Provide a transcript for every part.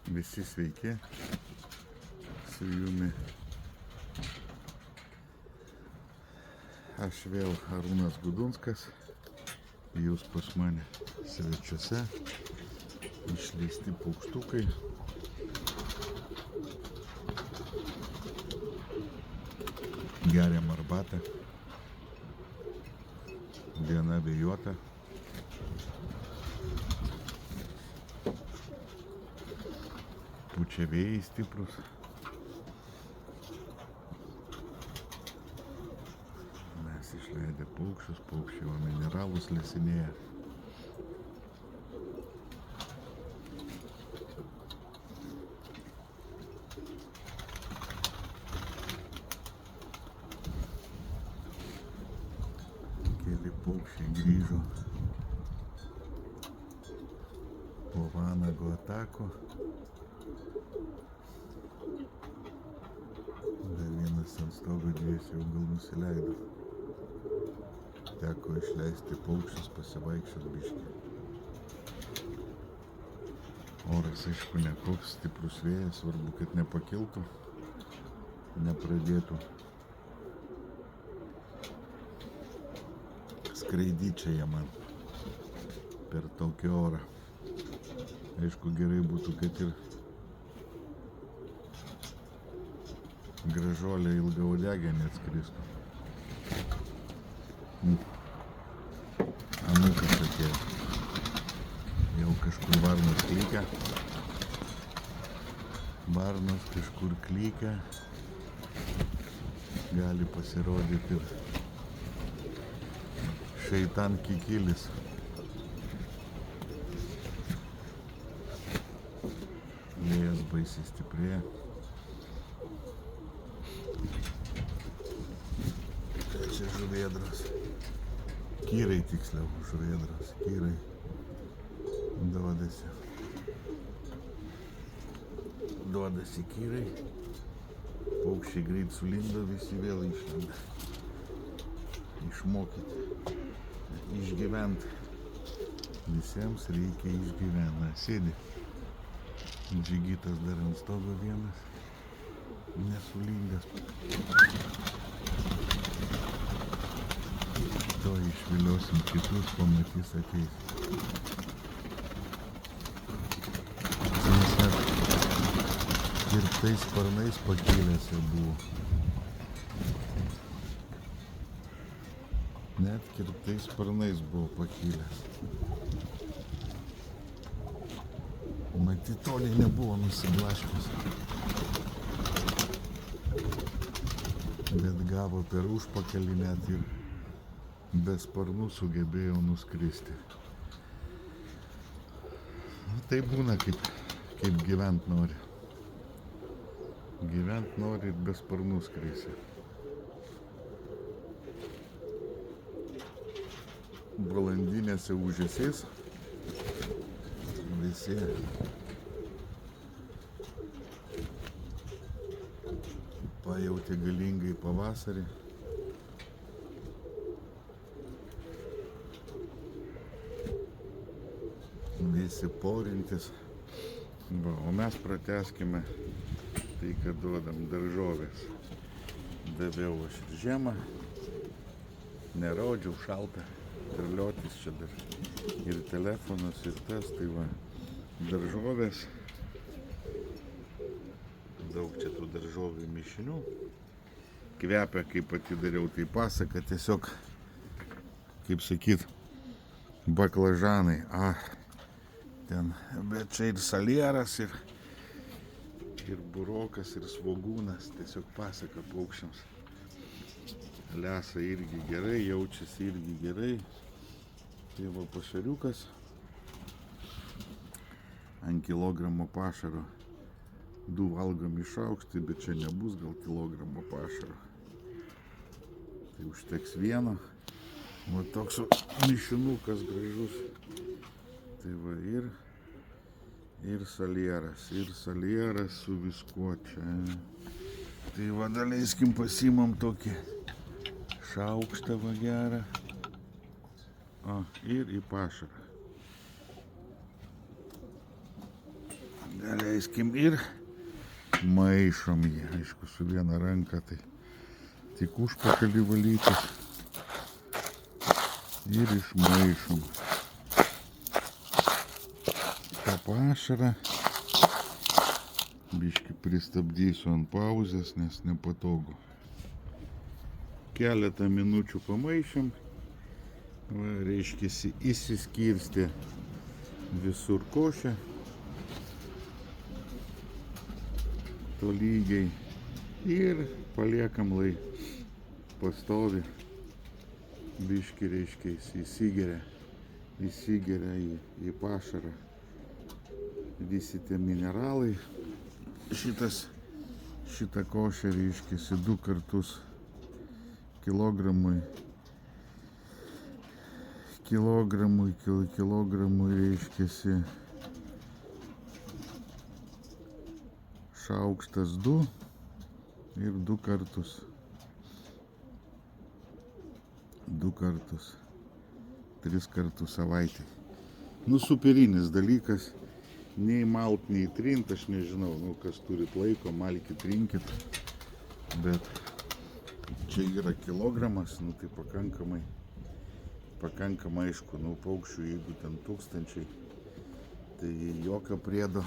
Visi sveiki, su jumi aš vėl Arūnas Gudunskas, jūs pas mane svečiuose, išleisti paukštukai. Geriam arbatą, diena vėjuota. Pučia vėjai stiprus. Mes išleidę paukščius, paukščiai va mineralus lesinėja. Keli paukščiai grįžo po vanago atako. Ant stogo dviesi jau gal nusileido. Teko išleisti paukščius, pasivaikščiot biškį. Oras aišku nekoks, stiprus vėjas, svarbu, kad nepakiltų, nepradėtų skraidyt čia jie man per tokį orą. Aišku, gerai būtų, kad ir gražuolė ilgauodegė neatskristų. Anūkas atėjo. Jau kažkur varnos klykia. Varnos kažkur klykia. Gali pasirodyti ir šeitan kikilis. Vėjas baisiai stiprėja. Čia žuvėdros. Kyrai tiksliau, žuvėdros. Kyrai duodasi kyrai. Paukščiai greit sulindo, visi vėl išlenda. Išmokyti, išgyventi. Visiems reikia išgyventi. Sėdi. Džigitas dar ant stogo vienas. Nesulindęs. To išviliosim kitus, pamatys ateis. Jis net kirptais sparnais pakilęs jau buvo. Net kirptais sparnais buvo pakilęs. Matyt, toliai nebuvo nusiblaškius. Bet gavo per užpakalį net ir be sparnų sugebėjo nuskristi. Tai būna, kaip gyvent nori. Gyvent nori ir be sparnų skrisi. Balandinėse ūžesiais visi pajautė galingai pavasarį. Visi porintis. O mes pratęskime tai, kad duodam daržovės. Daviau aš ir žiemą. Neraudžiau, šalta. Terliotis čia dar. Ir telefonas, ir tas. Tai va, daržovės. Daug čia tų daržovių mišinių. Kvepia, kaip atidariau, tai pasaka. Tiesiog, kaip sakyt, baklažanai. Ten, bet čia ir salieras, ir burokas, ir svogūnas, tiesiog pasaka paukščiams. Lesa irgi gerai, jaučiasi irgi gerai. Tai va pašariukas. Ant kilogramo pašaro 2 valgom iš aukštai, bet čia nebus gal kilogramo pašaro. Tai užteks vieno. Va toks mišinukas gražus. Tai va ir salieras su viskuo čia. Tai va daleiskim pasimam tokį šaukštą va gerą. Ir į pašarą. Daleiskim ir maišom jį. Aišku, su viena ranka tai tik užpakalį valyti. Ir išmaišom. tą pašarą. Biškį pristabdysiu ant pauzės, nes nepatogu. Keletą minučių pamaišėm. Va, reiškiasi, įsiskirstė visur košė. Tolygiai. Ir paliekam, lai pastovi. Biškį, reiškia, įsigeria į pašarą visi tie mineralai. Šitą košę, reiškia, 2 kartus kilogramui, reiškia, šaukštas 2 ir 2 kartus. 3 kartus savaitėj. Nu, superinis dalykas. Nei malt, nei trint, aš nežinau, nu, kas turit laiko, malkit, trinkit. Bet čia yra kilogramas, nu, tai pakankamai aišku, nu, paukščių, jeigu ten 1000, tai jokio priedo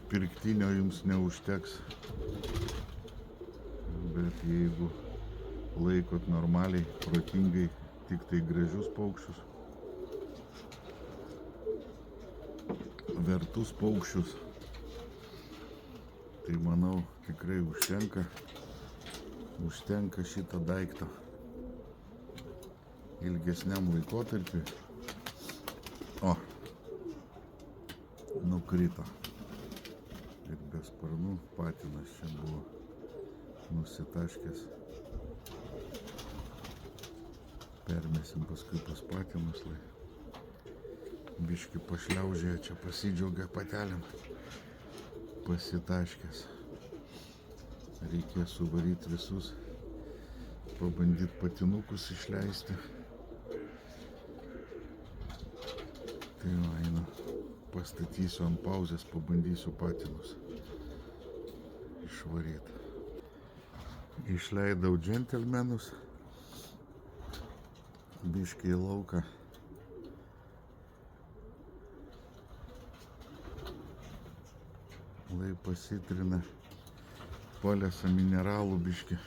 pirktinio jums neužteks. Bet jeigu laikot normaliai, protingai, tik tai gražius paukščius, vertus paukščius, tai manau tikrai užtenka šito daikto ilgesniam laikotarpiui. O, nukrito. Ir be sparnų patinas čia buvo nusitaškęs. Permesim paskui pas patinus, lai biškį pašliaužėje, čia pasidžiaugia patelėm, pasitaškęs. Reikės suvaryti visus, pabandyti patinukus išleisti. Tai va, einu, pastatysiu ant pauzės, pabandysiu patinus išvaryti. Išleidau džentelmenus biškį į lauką. Lai pasitrina, palesa mineralų biškį.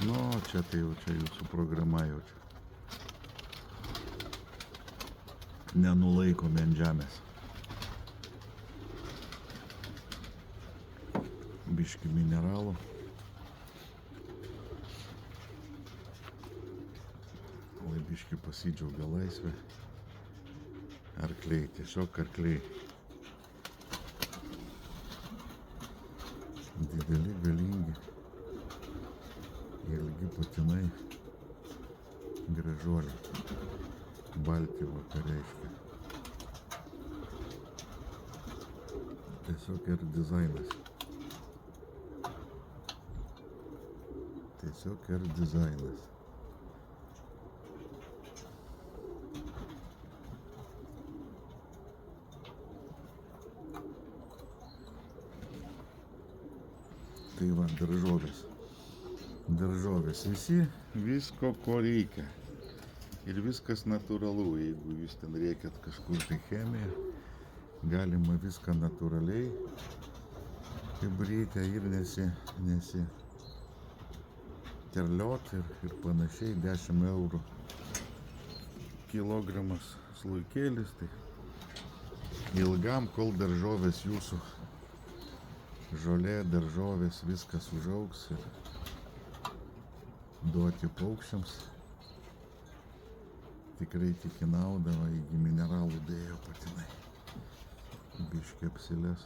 Nu, čia tai jau čia jūsų programa jau čia. Nenulaikomi ant žemės. Biškį mineralų. Lai biškį pasidžiaugia laisvė. Arkliai, tiesiog arkliai. Dideli, galingi, ilgi patinai, gražuoliai, balti vakareiškia. Tiesiog ir dizainas. Tai va, daržovės, visi visko, ko reikia. Ir viskas natūralu, jeigu jūs ten reikiat kažkur tai chemiją, galima viską natūraliai chebrytę ir nesiterliot ir panašiai. 10 eurų kilogramas sluikėlis, tai ilgam, kol daržovės jūsų, žolė, daržovės, viskas užaugs ir duoti paukščiams. Tikrai tik į naudą, va, įgi mineralų dėjo patinai. Biškį apsilės.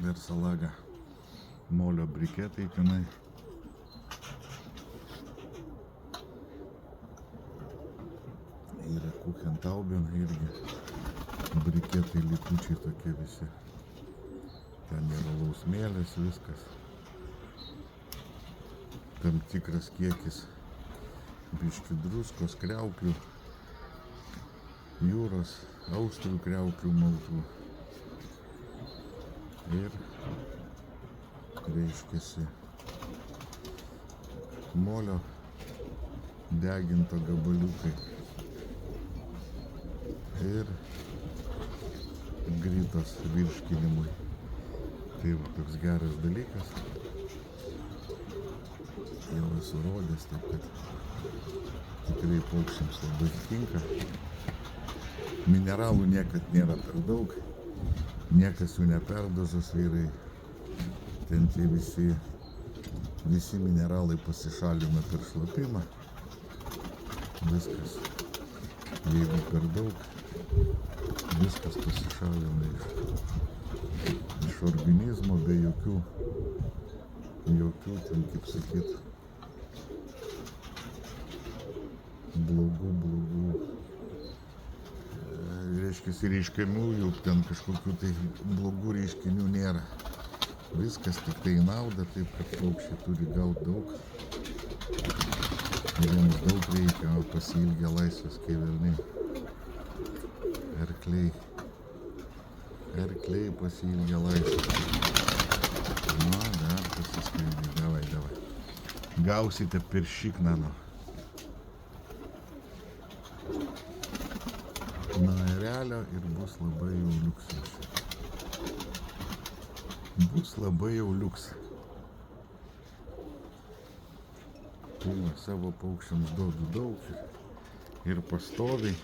Dar salaga molio briketai tenai. Yra kuchentauben irgi briketai likučiai tokie visi. Ten yra lausmėlės, viskas. tam tikras kiekis biški druskos, kriauklių, jūros, austrų kriauklių maltų. Ir reiškiasi molio deginto gabaliukai ir grytos virškinimui. Tai va, toks geras dalykas. Jau esu rodęs, taip kad tikrai paukščiams labai tinka. Mineralų niekad nėra per daug, niekas jų neperdozos, vyrai. Ten tie visi mineralai pasišalina per šlapimą. Viskas, jeigu per daug, viskas pasišalina iš organizmo be jokių, ten, kaip sakyt, blogų, reiškiasi reiškinių, ten kažkokių tai blogų reiškinių nėra. Viskas tik tai nauda, taip kad paukščiai turi gauti daug. Jiems daug reikia, o pasiilgę laisvės kaip velniai. Arkliai pasiilgę laisvės. Nu, dar pasiskaidai, davai. Gausite per šikną, nu. Nuo erelio ir bus labai jau liuksas. Bus labai jau liuks. Tai savo paukščiams duodu daug ir pastoviai.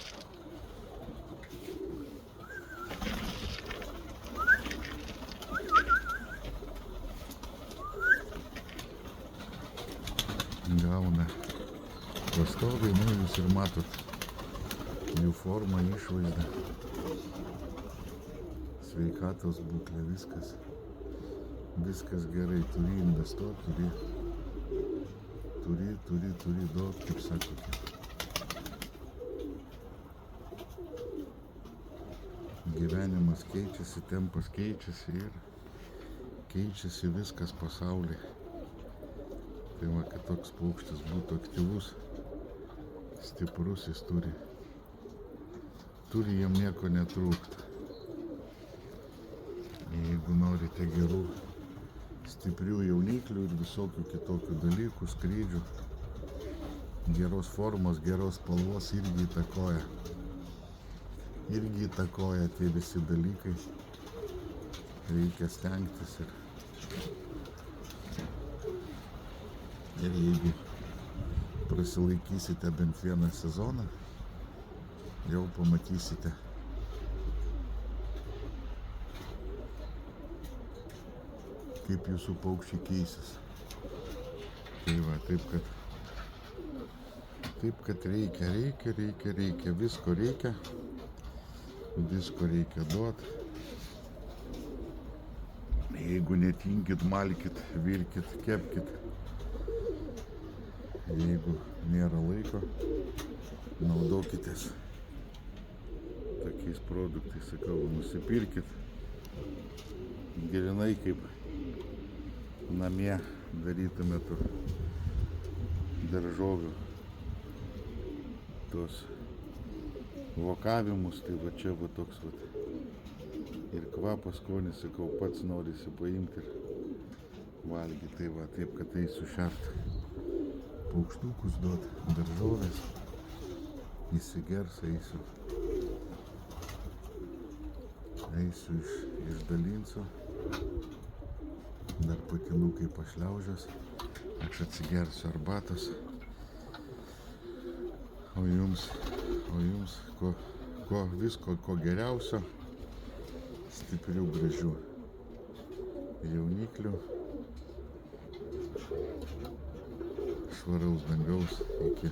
Gauna pastoviai, nu jūs ir matot jų formą, išvaizdą, sveikatos būklė, viskas gerai, turi investuoti, turi duot, kaip sakote. Gyvenimas keičiasi, tempas keičiasi ir keičiasi viskas pasaulyje. Tai va, kad toks paukštis būtų aktyvus, stiprus, jis turi jam nieko netrūkti. Jeigu norite gerų, stiprių jauniklių ir visokių kitokių dalykų, skrydžių, geros formos, geros spalvos irgi įtakoja tie visi dalykai. Reikia stengtis ir jeigu prasilaikysite bent vieną sezoną, jau pamatysite, kaip jūsų paukščiai keisis. Tai va, taip kad reikia, visko reikia duoti. Jeigu netinkit, malkit, virkit, kepkit. Jeigu nėra laiko, naudokitės tokiais produktais, sakau, nusipirkit. Gerinai kaip namie darytumėt daržovių tos vokavimus, tai va čia va toks va. Ir kvapas, skonis, sakau, pats norisi paimti ir valgyti. Tai va, taip, kad eisiu šerti paukštukus duoti, daržovės, įsigers, eisiu išdalinsiu, dar patinukai pašliaužios, aš atsigersiu arbatos, o jums ko geriausio, stiprių, gražių jauniklių, švaraus dangaus, iki